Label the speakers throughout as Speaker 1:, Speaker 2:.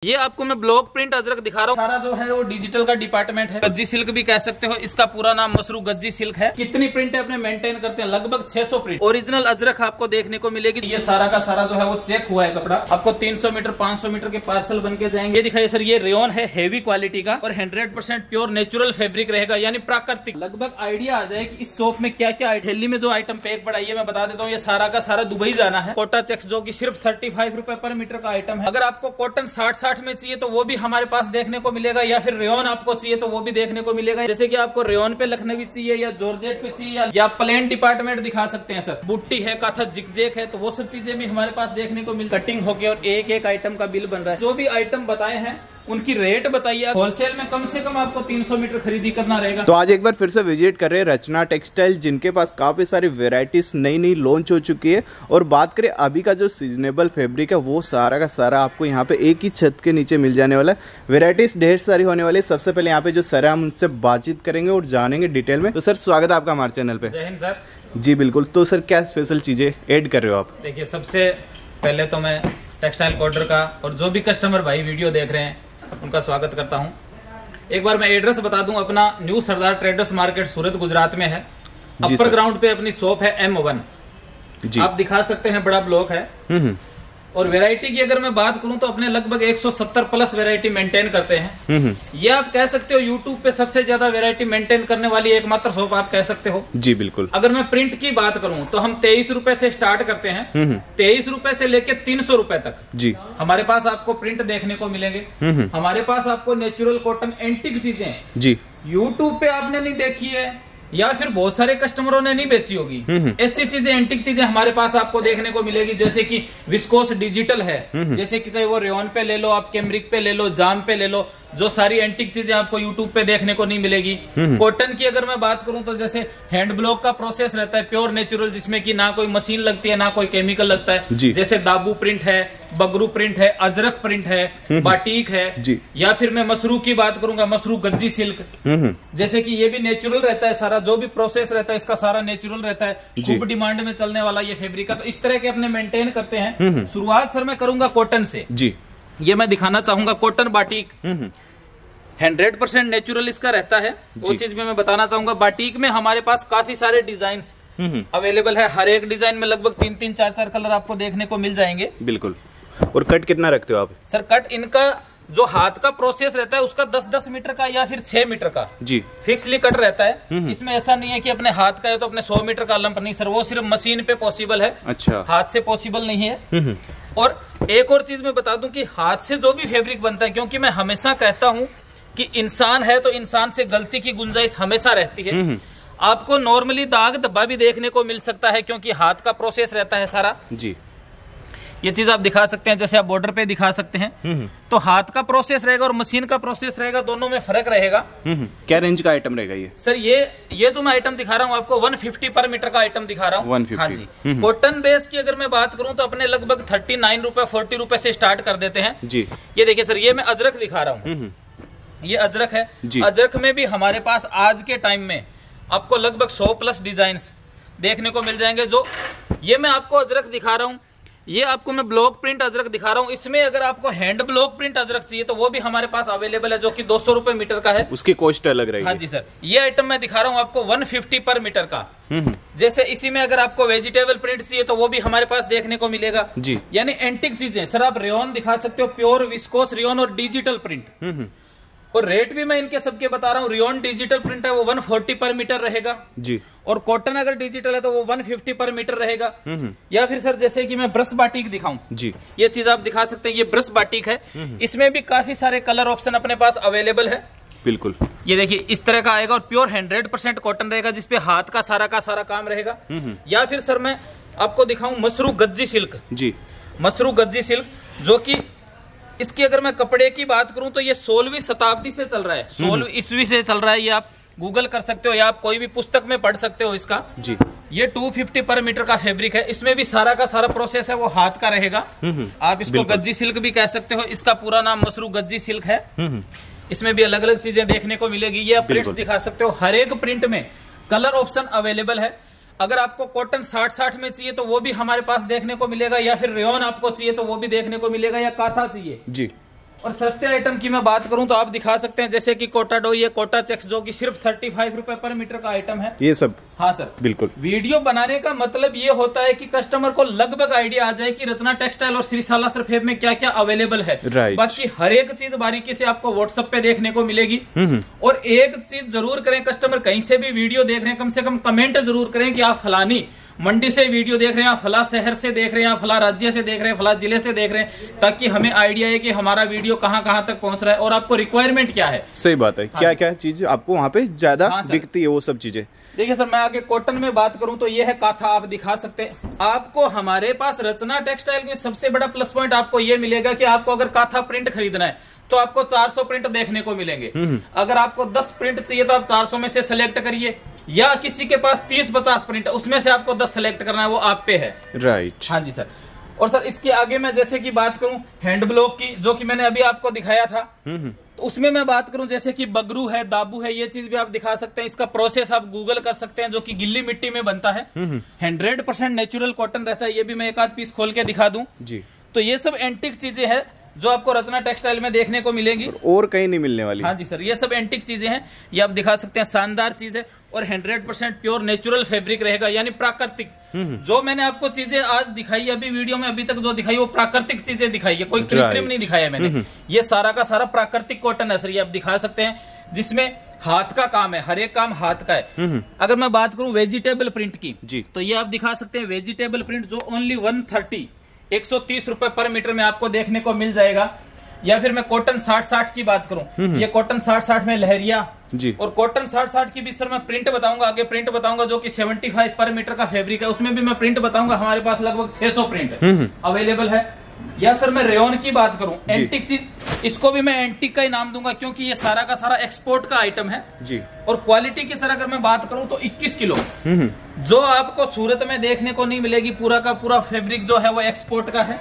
Speaker 1: ये आपको मैं ब्लॉक प्रिंट अजरक दिखा रहा हूँ। सारा जो है वो डिजिटल का डिपार्टमेंट है। गज्जी सिल्क भी कह सकते हो, इसका पूरा नाम मसरू गज्जी सिल्क है। कितनी प्रिंट है अपने मेंटेन करते हैं, लगभग 600 प्रिंट। ओरिजिनल अजरक आपको देखने को मिलेगी। ये सारा का सारा जो है वो चेक हुआ है कपड़ा। आपको 300 मीटर 500 मीटर के पार्सल बन के जाएंगे। ये दिखाइए सर, ये रेयन है हेवी क्वालिटी का और 100% प्योर नेचुरल फैब्रिक रहेगा, यानी प्राकृतिक। लगभग आइडिया आ जाए कि इस शॉप में क्या क्या दिल्ली में जो आइटम पैक पड़ा है मैं बता देता हूँ। ये सारा का सारा दुबई जाना है। कोटा चेक्स जो की सिर्फ 35 रुपए पर मीटर का आइटम है। अगर आपको कॉटन 60-60 में चाहिए तो वो भी हमारे पास देखने को मिलेगा, या फिर रेयन आपको चाहिए तो वो भी देखने को मिलेगा। जैसे कि आपको रेयन पे लखनवी चाहिए या जॉर्जेट पे चाहिए या प्लेन डिपार्टमेंट दिखा सकते हैं सर। बुट्टी है, काथा जिगजैग है, तो वो सब चीजें भी हमारे पास देखने को मिल। कटिंग होके और एक एक आइटम का बिल बन रहा है। जो भी आइटम बताए हैं उनकी रेट बताइए। होलसेल में कम से कम आपको 300 मीटर खरीदी करना रहेगा।
Speaker 2: तो आज एक बार फिर से विजिट कर रहे हैं रचना टेक्सटाइल, जिनके पास काफी सारी वेराइटीज नई लॉन्च हो चुकी है। और बात करें अभी का जो सीजनेबल फैब्रिक है वो सारा का सारा आपको यहाँ पे एक ही छत के नीचे मिल जाने वाला है। वेराइटीज ढेर सारी होने वाली है। सबसे पहले यहाँ पे जो सर है हम उनसे बातचीत करेंगे और जानेंगे डिटेल में। तो सर स्वागत है आपका हमारे चैनल पे।
Speaker 1: जय हिंद सर।
Speaker 2: जी बिल्कुल। तो सर क्या स्पेशल चीजें ऐड कर रहे हो आप?
Speaker 1: देखिए, सबसे पहले तो मैं टेक्सटाइल कोडर का और जो भी कस्टमर भाई वीडियो देख रहे हैं उनका स्वागत करता हूं। एक बार मैं एड्रेस बता दूं, अपना न्यू सरदार ट्रेडर्स मार्केट सूरत गुजरात में है। अपर ग्राउंड पे अपनी शॉप है M1 जी। आप दिखा सकते हैं, बड़ा ब्लॉक है। और वैरायटी की अगर मैं बात करूं तो अपने लगभग 170 प्लस वैरायटी मेंटेन करते हैं। ये आप कह सकते हो यूट्यूब पे सबसे ज्यादा वैरायटी मेंटेन करने वाली एकमात्र शॉप आप कह सकते हो। जी बिल्कुल। अगर मैं प्रिंट की बात करूं तो हम 23 रुपए से स्टार्ट करते हैं। 23 रुपए से लेके 300 रुपए तक जी हमारे पास आपको प्रिंट देखने को मिलेंगे। हमारे पास आपको नेचुरल कॉटन एंटिक चीजें जी यूट्यूब पे आपने नहीं देखी है या फिर बहुत सारे कस्टमरों ने नहीं बेची होगी, ऐसी चीजें एंटिक चीजें हमारे पास आपको देखने को मिलेगी। जैसे कि विस्कोस डिजिटल है, जैसे कि चाहे वो रेयन पे ले लो, आप कैमरिक पे ले लो, जाम पे ले लो, जो सारी एंटिक चीजें आपको यूट्यूब पे देखने को नहीं मिलेगी। कॉटन की अगर मैं बात करूं तो जैसे हैंड ब्लॉक का प्रोसेस रहता है, प्योर नेचुरल, जिसमें कि ना कोई मशीन लगती है ना कोई केमिकल लगता है। जैसे दाबू प्रिंट है, बगरू प्रिंट है, अजरक प्रिंट है, बाटिक है, या फिर मैं मसरू की बात करूंगा, मसरू गज्जी सिल्क। जैसे कि ये भी नेचुरल रहता है सारा, जो भी प्रोसेस रहता है इसका सारा नेचुरल रहता है। खूब डिमांड में चलने वाला ये फैब्रिक का, तो इस तरह के अपने मेंटेन करते हैं। शुरुआत सर मैं करूंगा कॉटन से जी। ये मैं दिखाना चाहूंगा कॉटन बाटिक, 100% नेचुरल इसका रहता है। वो चीज भी मैं बताना चाहूंगा। बाटिक में हमारे पास काफी सारे डिजाइन अवेलेबल है। हर एक डिजाइन में लगभग 3-3 4-4 कलर आपको देखने को मिल जाएंगे। बिल्कुल।
Speaker 2: और कट कितना रखते हो आप?
Speaker 1: सर कट इनका जो हाथ का प्रोसेस रहता है उसका 10-10 मीटर का या फिर 6 मीटर का जी फिक्सली कट रहता है। इसमें ऐसा नहीं है कि अपने हाथ का है तो अपने 100 मीटर का लंप नहीं सर, वो सिर्फ मशीन पे पॉसिबल है। अच्छा। हाथ से पॉसिबल नहीं है। और एक और चीज मैं बता दूं कि हाथ से जो भी फैब्रिक बनता है, क्योंकि मैं हमेशा कहता हूं कि इंसान है तो इंसान से गलती की गुंजाइश हमेशा रहती है। आपको नॉर्मली दाग धब्बा भी देखने को मिल सकता है क्योंकि हाथ का प्रोसेस रहता है सारा जी। ये चीज आप दिखा सकते हैं, जैसे आप बॉर्डर पे दिखा सकते हैं। तो हाथ का प्रोसेस रहेगा और मशीन का प्रोसेस रहेगा, दोनों में फर्क रहेगा।
Speaker 2: क्या रेंज का आइटम रहेगा ये?
Speaker 1: सर ये जो मैं आइटम दिखा रहा हूँ आपको 150 पर मीटर का आइटम दिखा रहा हूँ। 150। हाँ जी। कॉटन बेस की अगर मैं बात करूँ तो अपने लगभग 39 रुपए 40 रुपए से स्टार्ट कर देते हैं जी। ये देखिए सर, ये मैं अजरक दिखा रहा हूँ। ये अजरक है। अजरक में भी हमारे पास आज के टाइम में आपको लगभग 100 प्लस डिजाइन देखने को मिल जाएंगे। जो ये मैं आपको अजरक दिखा रहा हूँ, ये आपको मैं ब्लॉक प्रिंट अजरक दिखा रहा हूँ। इसमें अगर आपको हैंड ब्लॉक प्रिंट अजरक चाहिए तो वो भी हमारे पास अवेलेबल है, जो कि 200 रुपए मीटर का है।
Speaker 2: उसकी कॉस्ट अलग रहेगी।
Speaker 1: हाँ जी सर। ये आइटम मैं दिखा रहा हूँ आपको 150 पर मीटर का। जैसे इसी में अगर आपको वेजिटेबल प्रिंट चाहिए तो वो भी हमारे पास देखने को मिलेगा जी। यानी एंटिक चीजें सर, आप रेयन दिखा सकते हो, प्योर विस्कोस रेयन और डिजिटल प्रिंट। और रेट भी मैं इनके सबके बता रहा हूँ। रेयन डिजिटल प्रिंट है वो 140 पर मीटर रहेगा जी। और कॉटन अगर डिजिटल है तो वो 150 पर मीटर रहेगा। या फिर सर जैसे कि मैं ब्रश बाटिक दिखाऊं जी, ये चीज आप दिखा सकते हैं। ये ब्रश बाटिक है, इसमें भी काफी सारे कलर ऑप्शन अपने पास अवेलेबल है। बिल्कुल। ये देखिए इस तरह का आएगा और प्योर 100% कॉटन रहेगा, जिसपे हाथ का सारा काम रहेगा। या फिर सर मैं आपको दिखाऊं मसरू गज्जी सिल्क जी। मसरू गज्जी सिल्क, जो की इसकी अगर मैं कपड़े की बात करूं तो ये 16वीं शताब्दी से चल रहा है, 16वीं ईस्वी से चल रहा है। ये आप गूगल कर सकते हो या आप कोई भी पुस्तक में पढ़ सकते हो इसका जी। ये 250 पर मीटर का फैब्रिक है। इसमें भी सारा का सारा प्रोसेस है वो हाथ का रहेगा। आप इसको गज्जी सिल्क भी कह सकते हो। इसका पूरा नाम मसरू गज्जी सिल्क है। इसमें भी अलग अलग चीजें देखने को मिलेगी। ये आप प्रिंट्स दिखा सकते हो। हर एक प्रिंट में कलर ऑप्शन अवेलेबल है। अगर आपको कॉटन 60-60 में चाहिए तो वो भी हमारे पास देखने को मिलेगा, या फिर रेयन आपको चाहिए तो वो भी देखने को मिलेगा, या काथा चाहिए जी और सस्ते आइटम की मैं बात करूं तो आप दिखा सकते हैं, जैसे कि कोटा डो, ये कोटा चेक्स जो कि सिर्फ 35 रुपए पर मीटर का आइटम है।
Speaker 2: ये सब
Speaker 1: हाँ सर,
Speaker 2: बिल्कुल।
Speaker 1: वीडियो बनाने का मतलब ये होता है कि कस्टमर को लगभग आइडिया आ जाए कि रचना टेक्सटाइल और श्री साला सरफेब में क्या क्या अवेलेबल है। बाकी हर एक चीज बारीकी से आपको व्हाट्सएप पे देखने को मिलेगी। और एक चीज जरूर करें, कस्टमर कहीं से भी वीडियो देख रहे हैं, कम से कम कमेंट जरूर करें कि आप फलानी मंडी से वीडियो देख रहे हैं, आप फला शहर से देख रहे हैं, आप फला राज्य से देख रहे हैं, फला जिले से देख रहे हैं, ताकि हमें आइडिया है कि हमारा वीडियो कहां कहां तक पहुंच रहा है और आपको रिक्वायरमेंट क्या है।
Speaker 2: सही बात है। क्या क्या चीज आपको वहाँ पे ज्यादा दिखती है, वो सब चीजें।
Speaker 1: देखिए सर, मैं आगे कॉटन में बात करूं तो ये है काथा, आप दिखा सकते हैं। आपको हमारे पास रचना टेक्सटाइल में सबसे बड़ा प्लस पॉइंट आपको ये मिलेगा कि आपको अगर काथा प्रिंट खरीदना है तो आपको 400 प्रिंट देखने को मिलेंगे। अगर आपको 10 प्रिंट चाहिए तो आप 400 में से सिलेक्ट करिए, या किसी के पास 30-50 प्रिंट उसमें से आपको 10 सिलेक्ट करना है, वो आप पे है।
Speaker 2: राइट।
Speaker 1: हाँ जी सर। और सर इसके आगे मैं जैसे कि बात करूं हैंड ब्लॉक की, जो कि मैंने अभी आपको दिखाया था, तो उसमें मैं बात करूं जैसे कि बगरू है, दाबू है, ये चीज भी आप दिखा सकते हैं। इसका प्रोसेस आप गूगल कर सकते हैं, जो कि गिल्ली मिट्टी में बनता है। 100% नेचुरल कॉटन रहता है। ये भी मैं एक आध पीस खोल के दिखा दूं
Speaker 2: जी।
Speaker 1: तो ये सब एंटिक चीजें हैं जो आपको रचना टेक्सटाइल में देखने को मिलेगी
Speaker 2: और कहीं नहीं मिलने वाली।
Speaker 1: हाँ जी सर, ये सब एंटिक चीजें हैं, ये आप दिखा सकते हैं। शानदार चीज है और 100% प्योर नेचुरल फैब्रिक रहेगा, यानी प्राकृतिक। जो मैंने आपको चीजें आज दिखाई अभी वीडियो में, अभी तक जो दिखाई वो प्राकृतिक चीजें दिखाई है, कोई कृत्रिम नहीं दिखाया मैंने। ये सारा का सारा प्राकृतिक कॉटन है सर, ये आप दिखा सकते हैं, जिसमें हाथ का काम है, हर एक काम हाथ का है। अगर मैं बात करूं वेजिटेबल प्रिंट की जी, तो ये आप दिखा सकते हैं वेजिटेबल प्रिंट, जो ओनली 130 रुपए पर मीटर में आपको देखने को मिल जाएगा। या फिर मैं कॉटन 60-60 की बात करूं, ये कॉटन 60-60 में लहरिया जी, और कॉटन 60-60 की भी सर मैं प्रिंट बताऊंगा, आगे प्रिंट बताऊंगा, जो कि 75 पर मीटर का फैब्रिक है, उसमें भी मैं प्रिंट बताऊंगा। हमारे पास लगभग 600 प्रिंट अवेलेबल है। या सर मैं रेयन की बात करूं, एंटिक चीज, इसको भी मैं एंटिक का ही नाम दूंगा, क्योंकि ये सारा का सारा एक्सपोर्ट का आइटम है जी। और क्वालिटी की सर अगर मैं बात करूं तो 21 किलो जो आपको सूरत में देखने को नहीं मिलेगी। पूरा का पूरा फैब्रिक जो है वो एक्सपोर्ट का है।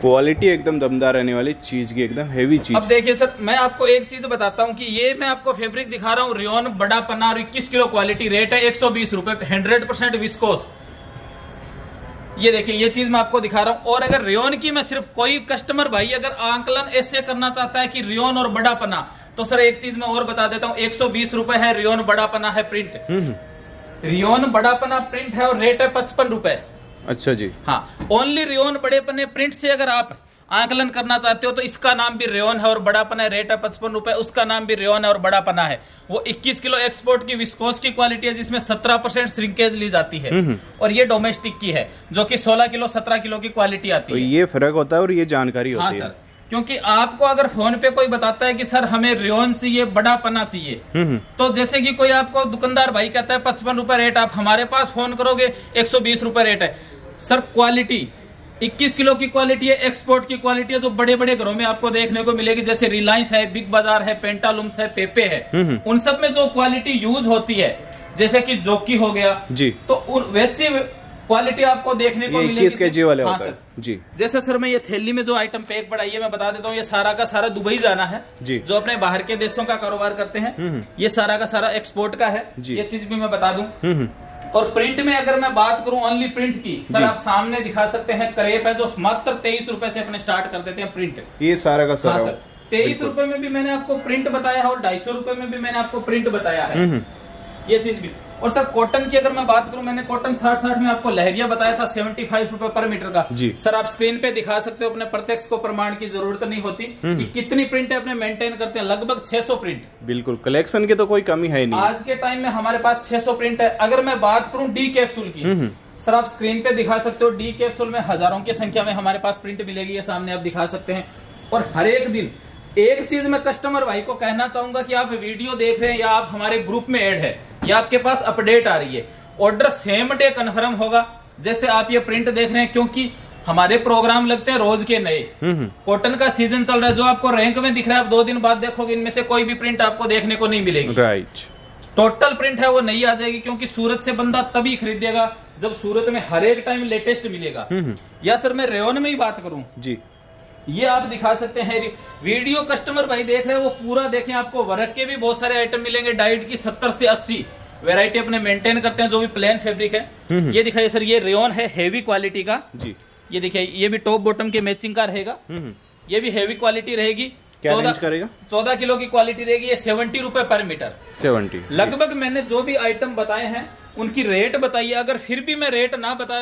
Speaker 2: क्वालिटी एकदम दमदार रहने वाली चीज की, एकदम हेवी चीज।
Speaker 1: अब देखिए सर, मैं आपको एक चीज बताता हूँ कि ये मैं आपको फैब्रिक दिखा रहा हूँ, रेयन बड़ा पन्ना, 21 किलो क्वालिटी, रेट है 120 रुपए, 100% विस्कोस। ये देखिए, ये चीज मैं आपको दिखा रहा हूँ। और अगर रेयन की मैं सिर्फ, कोई कस्टमर भाई अगर आंकलन ऐसे करना चाहता है कि रेयन और बड़ा पन्ना, तो सर एक चीज मैं और बता देता हूँ, 120 रुपए है रेयन बड़ा पन्ना है प्रिंट। रेयन बड़ा पन्ना प्रिंट है और रेट है 55 रुपए।
Speaker 2: अच्छा जी।
Speaker 1: हाँ, ओनली रेयन बड़े पन्ने प्रिंट से अगर आप आंकलन करना चाहते हो तो इसका नाम भी रेयन है और बड़ा पना है, रेट है 55 रुपए। उसका नाम भी रेयन है और बड़ा पना है। वो 21 किलो एक्सपोर्ट की विस्कोस की क्वालिटी है, जिसमें 17% श्रिंकेज ली जाती है। और ये डोमेस्टिक की है, जो कि 16 किलो 17 किलो की क्वालिटी आती है।
Speaker 2: ये फर्क होता है और ये जानकारी होती है।
Speaker 1: हाँ सर, क्योंकि आपको अगर फोन पे कोई बताता है कि सर हमें रेयन चाहिए, बड़ा पना चाहिए, तो जैसे कि कोई आपको दुकानदार भाई कहता है 55 रुपए रेट, आप हमारे पास फोन करोगे 120 रुपए रेट है। सर क्वालिटी 21 किलो की क्वालिटी है, एक्सपोर्ट की क्वालिटी है, जो बड़े बड़े घरों में आपको देखने को मिलेगी, जैसे रिलायंस है, बिग बाजार है, पेंटालूम्स है, पेपे है, उन सब में जो क्वालिटी यूज होती है, जैसे कि जोकी हो गया जी, तो वैसी क्वालिटी आपको देखने को मिलेगी।
Speaker 2: 21 kg वाले होता है जी।
Speaker 1: जैसे सर मैं ये थैली में जो आइटम पैक पड़ा है मैं बता देता हूँ, ये सारा का सारा दुबई जाना है जी, जो अपने बाहर के देशों का कारोबार करते हैं। ये सारा का सारा एक्सपोर्ट का है, ये चीज भी मैं बता दूं। और प्रिंट में अगर मैं बात करूं ओनली प्रिंट की, सर आप सामने दिखा सकते हैं, क्रेप है जो मात्र 23 रुपए से अपने स्टार्ट कर देते हैं प्रिंट।
Speaker 2: ये सारा का सारा।
Speaker 1: हाँ सर, 23 रुपए में भी मैंने आपको प्रिंट बताया है और 250 रुपए में भी मैंने आपको प्रिंट बताया है, ये चीज भी। और सर कॉटन की अगर मैं बात करूं, मैंने कॉटन 60-60 में आपको लहरिया बताया था 75 रुपए पर मीटर का जी। सर आप स्क्रीन पे दिखा सकते हो, अपने प्रत्यक्ष को प्रमाण की जरूरत नहीं होती कि कितनी प्रिंट है, अपने मेंटेन करते हैं लगभग 600 प्रिंट। बिल्कुल,
Speaker 2: कलेक्शन की तो कोई कमी है नहीं।
Speaker 1: आज के टाइम में हमारे पास 600 प्रिंट है। अगर मैं बात करूं डी कैप्सूल की, सर आप स्क्रीन पे दिखा सकते हो, डी कैप्सूल में हजारों की संख्या में हमारे पास प्रिंट मिलेगी, ये सामने आप दिखा सकते हैं। और हर एक दिन एक चीज मैं कस्टमर भाई को कहना चाहूंगा कि आप वीडियो देख रहे हैं या आप हमारे ग्रुप में ऐड है या आपके पास अपडेट आ रही है, ऑर्डर सेम डे कन्फर्म होगा। जैसे आप ये प्रिंट देख रहे हैं, क्योंकि हमारे प्रोग्राम लगते हैं रोज के नए, कॉटन का सीजन चल रहा है, जो आपको रैंक में दिख रहा है, आप 2 दिन बाद देखोगे इनमें से कोई भी प्रिंट आपको देखने को नहीं मिलेगी।
Speaker 2: राइट,
Speaker 1: टोटल प्रिंट है वो नहीं आ जाएगी, क्योंकि सूरत से बंदा तभी खरीदेगा जब सूरत में हर एक टाइम लेटेस्ट मिलेगा। या सर मैं रेयन में ही बात करूं जी, ये आप दिखा सकते हैं, वीडियो कस्टमर भाई देख रहे हैं वो पूरा देखें, आपको वर्क के भी बहुत सारे आइटम मिलेंगे। डाइट की 70 से 80 वैरायटी अपने मेंटेन करते हैं, जो भी प्लेन फैब्रिक है। ये दिखाइए सर, ये रेयन है हेवी क्वालिटी का जी। ये देखिए, ये भी टॉप बॉटम के मैचिंग का रहेगा, ये भी हेवी क्वालिटी रहेगी।
Speaker 2: क्या रेंज करेगा?
Speaker 1: 14 किलो की क्वालिटी रहेगी, ये 70 रुपए पर मीटर।
Speaker 2: 70
Speaker 1: लगभग मैंने जो भी आइटम बताए हैं उनकी रेट बताइए। अगर फिर भी मैं रेट ना बता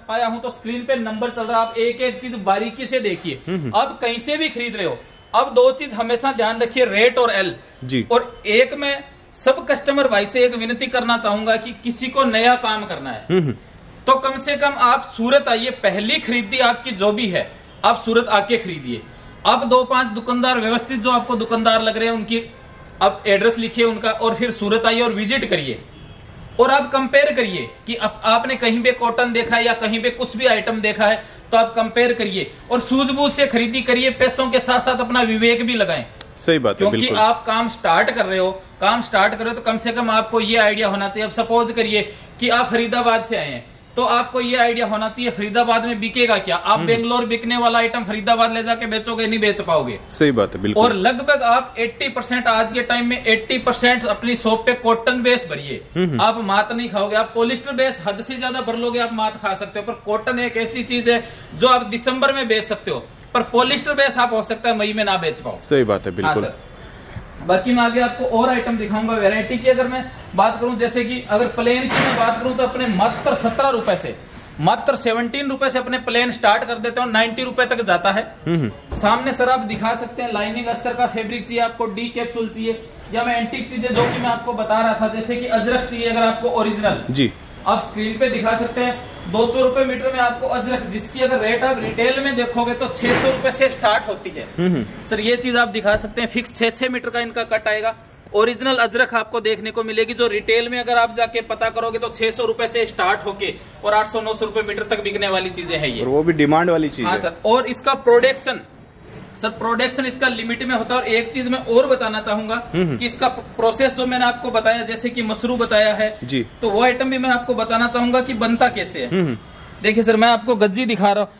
Speaker 1: पाया हूं तो स्क्रीन पे नंबर चल रहा है, आप एक एक चीज बारीकी से देखिए। अब कहीं से भी खरीद रहे हो, अब 2 चीज हमेशा ध्यान रखिए, रेट और एल
Speaker 2: जी।
Speaker 1: और एक मैं सब कस्टमर भाई से एक विनती करना चाहूंगा कि किसी को नया काम करना है तो कम से कम आप सूरत आइए। पहली खरीदी आपकी जो भी है आप सूरत आके खरीदिए। अब 2-5 दुकानदार व्यवस्थित जो आपको दुकानदार लग रहे हैं उनकी आप एड्रेस लिखिए उनका, और फिर सूरत आइए और विजिट करिए और आप कंपेयर करिए कि आपने कहीं पे कॉटन देखा है या कहीं पे कुछ भी आइटम देखा है तो आप कंपेयर करिए और सूझबूझ से खरीदी करिए। पैसों के साथ साथ अपना विवेक भी लगाएं।
Speaker 2: सही बात है,
Speaker 1: क्योंकि
Speaker 2: बिल्कुल।
Speaker 1: आप काम स्टार्ट कर रहे हो तो कम से कम आपको ये आइडिया होना चाहिए। अब सपोज करिए कि आप फरीदाबाद से आए हैं तो आपको ये आइडिया होना चाहिए फरीदाबाद में बिकेगा क्या। आप बेंगलोर बिकने वाला आइटम फरीदाबाद ले जाके बेचोगे, नहीं बेच पाओगे।
Speaker 2: सही बात है, बिल्कुल।
Speaker 1: और लगभग आप 80% आज के टाइम में 80% अपनी शॉप पे कॉटन बेस भरिए। आप मात नहीं खाओगे। आप पॉलिस्टर बेस हद से ज्यादा भर लोगे, आप मात खा सकते हो। पर कॉटन एक ऐसी चीज है जो आप दिसंबर में बेच सकते हो, पर पॉलिस्टर बेस आप हो सकता है मई में ना बेच पाओ।
Speaker 2: सही बात है, बिल्कुल।
Speaker 1: हाँ, बाकी मैं आगे आपको और आइटम दिखाऊंगा। वैरायटी की अगर मैं बात करूं, जैसे कि अगर प्लेन की मैं बात करूं तो अपने मात्र 17 रुपए से, मात्र 17 रुपए से अपने प्लेन स्टार्ट कर देते हो, 90 रुपए तक जाता है। सामने सर आप दिखा सकते हैं, लाइनिंग अस्तर का फैब्रिक चाहिए आपको, डी कैप्सूल चाहिए, या मैं एंटीक चीजें जो कि मैं आपको बता रहा था, जैसे कि अजरक चाहिए अगर आपको ओरिजिनल
Speaker 2: जी,
Speaker 1: आप स्क्रीन पे दिखा सकते हैं। 200 रुपए मीटर में आपको अजरक, जिसकी अगर रेट आप रिटेल में देखोगे तो 600 रुपए से स्टार्ट होती है। सर ये चीज आप दिखा सकते हैं, फिक्स 6 मीटर का इनका कट आएगा। ओरिजिनल अजरक आपको देखने को मिलेगी, जो रिटेल में अगर आप जाके पता करोगे तो 600 रुपए से स्टार्ट होके और 800-900 रुपए मीटर तक बिकने वाली चीजें हैं ये,
Speaker 2: और वो भी डिमांड वाली चीज
Speaker 1: हाँ
Speaker 2: है।
Speaker 1: सर। और इसका प्रोडक्शन, सर प्रोडक्शन इसका लिमिट में होता है। और एक चीज मैं और बताना चाहूंगा कि इसका प्रोसेस जो मैंने आपको बताया, जैसे कि मशरू बताया है
Speaker 2: जी,
Speaker 1: तो वो आइटम भी मैं आपको बताना चाहूंगा कि बनता कैसे है। देखिए सर, मैं आपको गज्जी दिखा रहा हूँ,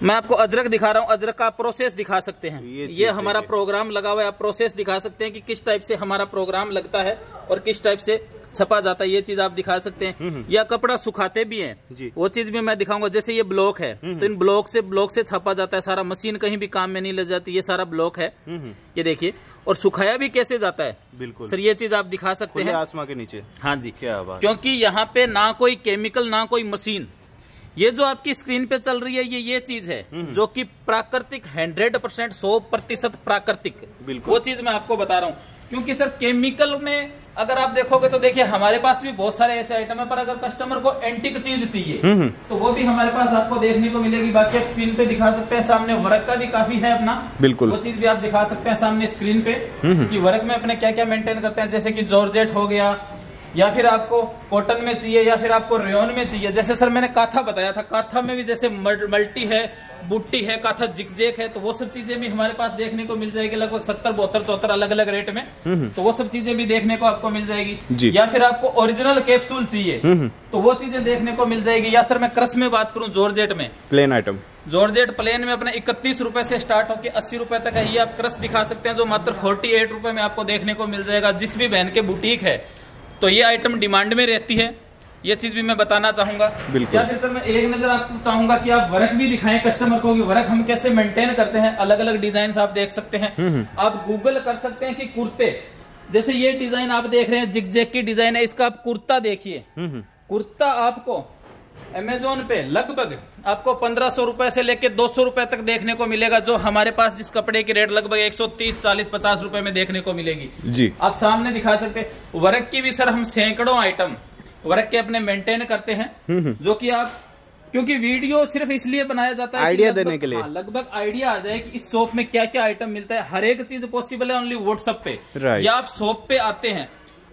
Speaker 1: मैं आपको अजरक दिखा रहा हूँ, अजरक का प्रोसेस दिखा सकते हैं। ये हमारा प्रोग्राम लगा हुआ है, आप प्रोसेस दिखा सकते हैं कि किस टाइप से हमारा प्रोग्राम लगता है और किस टाइप से छपा जाता है, ये चीज आप दिखा सकते हैं। या कपड़ा सुखाते भी हैं
Speaker 2: जी,
Speaker 1: वो चीज भी मैं दिखाऊंगा। जैसे ये ब्लॉक है तो इन ब्लॉक से छपा जाता है सारा, मशीन कहीं भी काम में नहीं ले जाती, ये सारा ब्लॉक है। ये देखिए, और सुखाया भी कैसे जाता है, बिल्कुल सर ये चीज आप दिखा सकते हैं
Speaker 2: आसमां के नीचे।
Speaker 1: हाँ जी,
Speaker 2: क्या बात।
Speaker 1: क्योंकि यहाँ पे ना कोई केमिकल ना कोई मशीन, ये जो आपकी स्क्रीन पे चल रही है ये चीज है जो कि प्राकृतिक 100%, 100% प्राकृतिक, बिल्कुल वो चीज मैं आपको बता रहा हूँ। क्योंकि सर केमिकल में अगर आप देखोगे तो देखिए हमारे पास भी बहुत सारे ऐसे आइटम है, पर अगर कस्टमर को एंटीक चीज चाहिए तो वो भी हमारे पास आपको देखने को मिलेगी। बाकी आप स्क्रीन पे दिखा सकते हैं, सामने वर्क का भी काफी है अपना,
Speaker 2: बिल्कुल
Speaker 1: वो चीज भी आप दिखा सकते हैं सामने स्क्रीन पे कि वर्क में अपने क्या क्या मेंटेन करते हैं। जैसे कि जॉर्जेट हो गया, या फिर आपको कॉटन में चाहिए, या फिर आपको रेयन में चाहिए। जैसे सर मैंने काथा बताया था, काथा में भी जैसे मल्टी है, बुट्टी है, काथा जिगजेक है, तो वो सब चीजें भी हमारे पास देखने को मिल जाएगी लगभग 70, 72, 74 अलग अलग रेट में। तो वो सब चीजें भी देखने को आपको मिल जाएगी। या फिर आपको ओरिजिनल कैप्सूल चाहिए तो वो चीजें देखने को मिल जाएगी। या सर मैं क्रश में बात करूं, जॉर्जेट में
Speaker 2: प्लेन आइटम,
Speaker 1: जॉर्जेट प्लेन में अपने 31 रुपए से स्टार्ट होकर 80 रुपए तक है। ये आप क्रश दिखा सकते हैं जो मात्र 48 रुपए में आपको देखने को मिल जाएगा। जिस भी बहन के बुटीक है तो ये आइटम डिमांड में रहती है, ये चीज भी मैं बताना चाहूंगा। या फिर सर मैं एक नजर आपको चाहूंगा कि आप वर्क भी दिखाएं कस्टमर को कि वर्क हम कैसे मेंटेन करते हैं। अलग अलग डिजाइन आप देख सकते हैं, आप गूगल कर सकते हैं कि कुर्ते, जैसे ये डिजाइन आप देख रहे हैं जिगजैग की डिजाइन है, इसका आप कुर्ता देखिए। कुर्ता आपको अमेजोन पे लगभग आपको 1500 रुपए से लेके 200 रुपए तक देखने को मिलेगा, जो हमारे पास जिस कपड़े की रेट लगभग 130, 40, 50 रुपए में देखने को मिलेगी जी। आप सामने दिखा सकते हैं। वर्क की भी सर हम सैकड़ों आइटम वर्क के अपने मेंटेन करते हैं, जो कि आप, क्योंकि वीडियो सिर्फ इसलिए बनाया जाता है
Speaker 2: आइडिया देने के लिए,
Speaker 1: लगभग आइडिया आ जाए कि इस शॉप में क्या क्या आइटम मिलता है। हर एक चीज पॉसिबल है ओनली व्हाट्सएप पे, या आप शॉप पे आते हैं,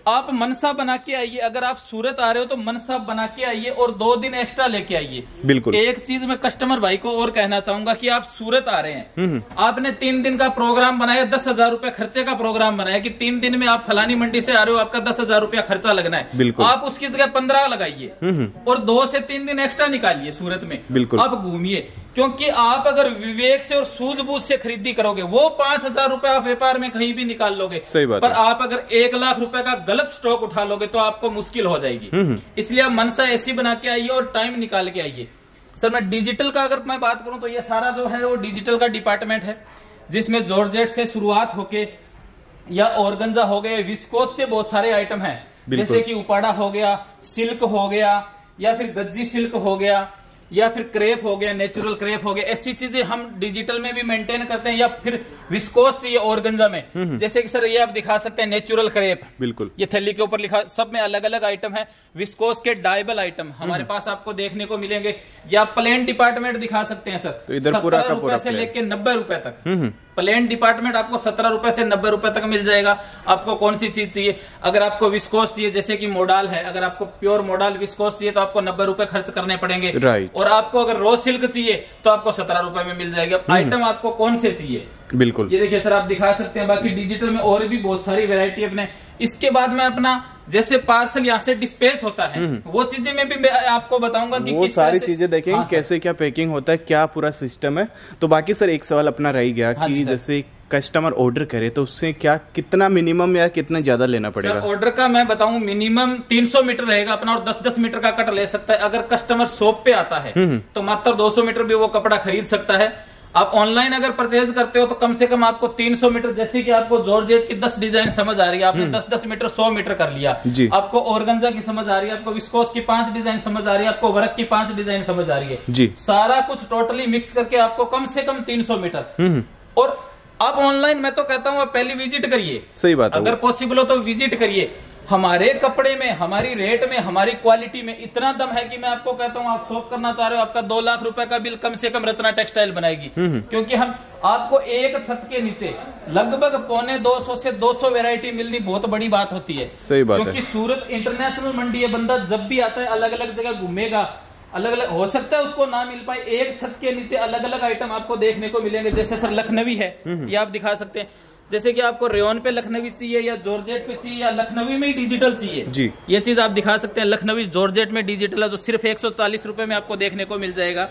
Speaker 1: आप मनसा बना के आइए। अगर आप सूरत आ रहे हो तो मनसा बना के आइए और 2 दिन एक्स्ट्रा लेके आइए। बिल्कुल। एक चीज मैं कस्टमर भाई को और कहना चाहूंगा कि आप सूरत आ रहे हैं, आपने 3 दिन का प्रोग्राम बनाया, 10,000 रुपए खर्चे का प्रोग्राम बनाया कि 3 दिन में आप फलानी मंडी से आ रहे हो, आपका 10,000 रुपया खर्चा लगना है। आप उसकी जगह 15 लगाइए और 2 से 3 दिन एक्स्ट्रा निकालिए सूरत में, आप घूमिए। क्योंकि आप अगर विवेक से और सूझबूझ से खरीदी करोगे, वो 5,000 रुपए आप व्यापार में कहीं भी निकाल लोगे, सही बात पर आप अगर 1 लाख रुपए का गलत स्टॉक उठा लोगे तो आपको मुश्किल हो जाएगी। इसलिए आप मनसा ऐसी बना के आइए और टाइम निकाल के आइए। सर मैं डिजिटल का अगर मैं बात करूं तो ये सारा जो है वो डिजिटल का डिपार्टमेंट है। जिसमें जॉर्जेट से शुरुआत होके या ऑर्गेन्जा हो गए, विस्कोस के बहुत सारे आइटम हैं, जैसे कि उपाड़ा हो गया, सिल्क हो गया, या फिर गज्जी सिल्क हो गया, या फिर क्रेप हो गया, नेचुरल क्रेप हो गया। ऐसी चीजें हम डिजिटल में भी मेंटेन करते हैं, या फिर विस्कोस चाहिए ऑर्गेन्जा में, जैसे कि सर ये आप दिखा सकते हैं नेचुरल क्रेप, बिल्कुल ये थैली के ऊपर लिखा, सब में अलग अलग आइटम है। विस्कोस के डायबल आइटम हमारे पास आपको देखने को मिलेंगे, या प्लेन डिपार्टमेंट दिखा सकते हैं सर,
Speaker 2: तो इधर पूरा का पूरा
Speaker 1: से लेके 90 रुपए तक प्लेन डिपार्टमेंट आपको 17 रुपए से 90 रुपए तक मिल जाएगा। आपको कौन सी चीज चाहिए, अगर आपको विस्कोस चाहिए जैसे कि मोडाल है, अगर आपको प्योर मोडाल विस्कोस चाहिए तो आपको 90 रुपए खर्च करने पड़ेंगे, और आपको अगर रो सिल्क चाहिए तो आपको 17 रुपए में मिल जाएगा। आइटम आपको कौन से चाहिए,
Speaker 2: बिल्कुल
Speaker 1: ये देखिए सर आप दिखा सकते हैं। बाकी डिजिटल में और भी बहुत सारी वैरायटी अपने। इसके बाद में अपना जैसे पार्सल यहाँ से डिस्पैच होता है, वो चीजें मैं भी आपको बताऊंगा कि
Speaker 2: वो सारी चीजें देखेंगे। हाँ, कैसे क्या पैकिंग होता है, क्या पूरा सिस्टम है। तो बाकी सर एक सवाल अपना रह गया कि जैसे कस्टमर ऑर्डर करे तो उससे क्या कितना मिनिमम या कितना ज्यादा लेना पड़ेगा?
Speaker 1: सर ऑर्डर का मैं बताऊं मिनिमम 300 मीटर रहेगा अपना, और 10-10 मीटर का कट ले सकता है। अगर कस्टमर शॉप पे आता है तो मात्र 200 मीटर भी वो कपड़ा खरीद सकता है। आप ऑनलाइन अगर परचेज करते हो तो कम से कम आपको 300 मीटर, जैसे कि आपको जॉर्जेट की 10 डिजाइन समझ आ रही है, आपने 10-10 मीटर 100 मीटर कर लिया। आपको ऑर्गेन्जा की समझ आ रही है, आपको विस्कोस की 5 डिजाइन समझ आ रही है, आपको वर्क की 5 डिजाइन समझ आ रही है जी। सारा कुछ टोटली मिक्स करके आपको कम से कम 300 मीटर। और आप ऑनलाइन मैं तो कहता हूँ आप पहले विजिट करिए,
Speaker 2: सही बात है,
Speaker 1: अगर पॉसिबल हो तो विजिट करिए। हमारे कपड़े में, हमारी रेट में, हमारी क्वालिटी में इतना दम है कि मैं आपको कहता हूँ आप शॉप करना चाह रहे हो, आपका 2 लाख रुपए का बिल कम से कम रचना टेक्सटाइल बनाएगी। क्योंकि हम आपको एक छत के नीचे लगभग 125 से 200 वैरायटी मिलनी बहुत बड़ी बात होती है।
Speaker 2: सही बात है,
Speaker 1: क्योंकि सूरत इंटरनेशनल मंडी है, बंदा जब भी आता है अलग अलग जगह घूमेगा, अलग अलग हो सकता है उसको ना मिल पाए। एक छत के नीचे अलग अलग आइटम आपको देखने को मिलेंगे। जैसे सर लखनवी है, ये आप दिखा सकते हैं, जैसे कि आपको रेयन पे लखनवी चाहिए, या जॉर्जेट पे चाहिए, या लखनवी में ही डिजिटल चाहिए जी, ये चीज आप दिखा सकते हैं। लखनवी जॉर्जेट में डिजिटल है, जो सिर्फ 140 रुपए में आपको देखने को मिल जाएगा।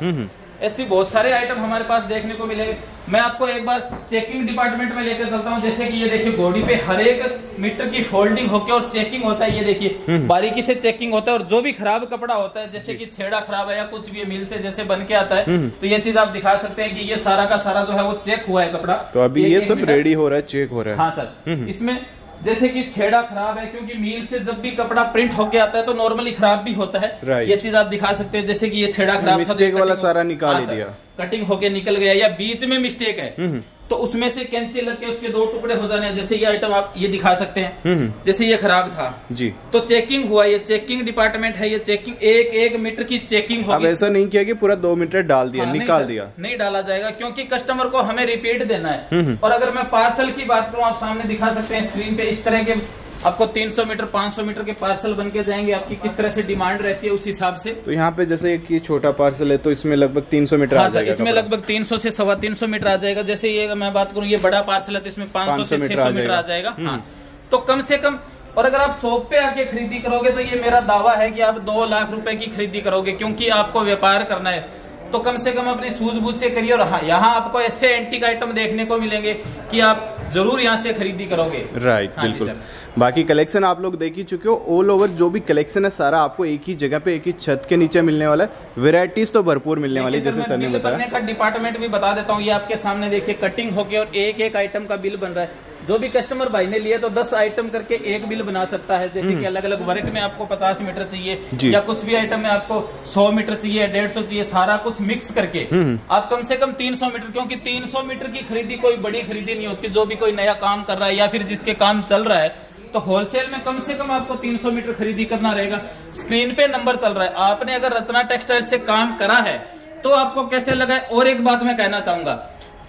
Speaker 1: ऐसी बहुत सारे आइटम हमारे पास देखने को मिलेंगे। मैं आपको एक बार चेकिंग डिपार्टमेंट में लेकर चलता हूँ। जैसे कि ये देखिए बॉडी पे हर एक मीटर की फोल्डिंग होकर और चेकिंग होता है, ये देखिए बारीकी से चेकिंग होता है। और जो भी खराब कपड़ा होता है, जैसे कि छेड़ा खराब है या कुछ भी मिल से जैसे बन के आता है, तो ये चीज आप दिखा सकते हैं कि ये सारा का सारा जो है वो चेक हुआ है कपड़ा।
Speaker 2: तो अभी ये सब रेडी हो रहा है, चेक हो रहा है।
Speaker 1: हाँ सर, इसमें जैसे कि छेड़ा खराब है, क्योंकि मील से जब भी कपड़ा प्रिंट होके आता है तो नॉर्मली खराब भी होता है। ये चीज आप दिखा सकते हैं। जैसे कि ये छेड़ा खराब था,
Speaker 2: मिस्टेक वाला सारा निकाल दिया,
Speaker 1: कटिंग होके निकल गया, या बीच में मिस्टेक है तो उसमें से कैंची लग के उसके 2 टुकड़े हो जाने हैं। जैसे ये आइटम आप ये दिखा सकते हैं, जैसे ये खराब था जी, तो चेकिंग हुआ, ये चेकिंग डिपार्टमेंट है, ये चेकिंग एक मीटर की चेकिंग होगी।
Speaker 2: अब ऐसा नहीं किया कि पूरा 2 मीटर डाल दिया, निकाल दिया,
Speaker 1: नहीं डाला जाएगा, क्योंकि कस्टमर को हमें रिपीट देना है। और अगर मैं पार्सल की बात करूँ, आप सामने दिखा सकते हैं स्क्रीन पे, इस तरह के आपको 300 मीटर 500 मीटर के पार्सल बन के जाएंगे। आपकी किस तरह से डिमांड रहती है उस हिसाब से।
Speaker 2: तो यहाँ पे जैसे कि छोटा पार्सल है तो इसमें लगभग 300 मीटर आ जाएगा।
Speaker 1: इसमें लगभग 300 से 350 मीटर आ जाएगा। जैसे ये मैं बात करूँ, ये बड़ा पार्सल है तो इसमें 500 से 600 मीटर आ जाएगा। हाँ, तो कम से कम। और अगर आप शॉप पे आके खरीदी करोगे तो ये मेरा दावा है कि आप 2 लाख रुपए की खरीदी करोगे, क्योंकि आपको व्यापार करना है तो कम से कम अपनी सूझबूझ से करिए। और हाँ, यहाँ आपको ऐसे एंटीक आइटम देखने को मिलेंगे कि आप जरूर यहाँ से खरीदी करोगे।
Speaker 2: राइट, बिल्कुल। बाकी कलेक्शन आप लोग देख ही चुके हो। ऑल ओवर जो भी कलेक्शन है सारा आपको एक ही जगह पे, एक ही छत के नीचे मिलने वाला है। वेराइटीज तो भरपूर मिलने वाली है, जैसे सर ने बताया।
Speaker 1: का डिपार्टमेंट भी बता देता हूँ, ये आपके सामने देखिए कटिंग होके और एक आइटम का बिल बन रहा है। जो भी कस्टमर भाई ने लिए तो 10 आइटम करके एक बिल बना सकता है। जैसे कि अलग अलग वर्क में आपको 50 मीटर चाहिए, या कुछ भी आइटम में आपको 100 मीटर चाहिए, 150 चाहिए, सारा कुछ मिक्स करके आप कम से कम 300 मीटर, क्योंकि 300 मीटर की खरीदी कोई बड़ी खरीदी नहीं होती। जो भी कोई नया काम कर रहा है या फिर जिसके काम चल रहा है, तो होलसेल में कम से कम आपको 300 मीटर खरीदी करना रहेगा। स्क्रीन पे नंबर चल रहा है, आपने अगर रचना टेक्सटाइल से काम करा है तो आपको कैसे लगा है। और एक बात मैं कहना चाहूंगा,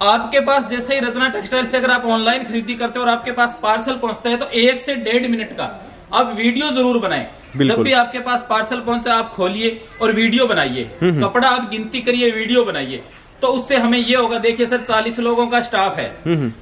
Speaker 1: आपके पास जैसे ही रचना टेक्सटाइल से अगर आप ऑनलाइन खरीदी करते हो और आपके पास पार्सल पहुंचता है तो 1 से 1.5 मिनट का आप वीडियो जरूर बनाएं। जब भी आपके पास पार्सल पहुंचा आप खोलिए और वीडियो बनाइए, कपड़ा आप गिनती करिए, वीडियो बनाइए। तो उससे हमें ये होगा, देखिए सर 40 लोगों का स्टाफ है,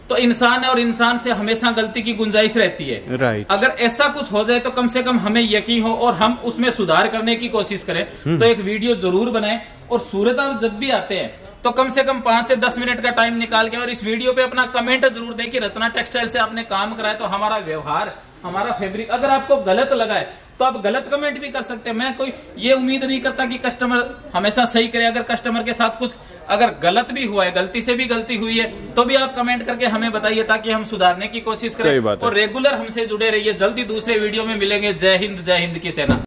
Speaker 1: तो इंसान है और इंसान से हमेशा गलती की गुंजाइश रहती है।
Speaker 2: राइट।
Speaker 1: अगर ऐसा कुछ हो जाए तो कम से कम हमें यकीन हो और हम उसमें सुधार करने की कोशिश करें। तो एक वीडियो जरूर बनाएं। और सूरत आप जब भी आते हैं तो कम से कम 5 से 10 मिनट का टाइम निकाल के और इस वीडियो पे अपना कमेंट जरूर दें कि रचना टेक्सटाइल से आपने काम कराया तो हमारा व्यवहार, हमारा फैब्रिक अगर आपको गलत लगा है तो आप गलत कमेंट भी कर सकते हैं। मैं कोई ये उम्मीद नहीं करता कि कस्टमर हमेशा सही करे। अगर कस्टमर के साथ कुछ अगर गलत भी हुआ है, गलती से भी गलती हुई है, तो भी आप कमेंट करके हमें बताइए ताकि हम सुधारने की कोशिश करें। और रेगुलर हमसे जुड़े रहिए। जल्दी दूसरे वीडियो में मिलेंगे। जय हिंद की सेना।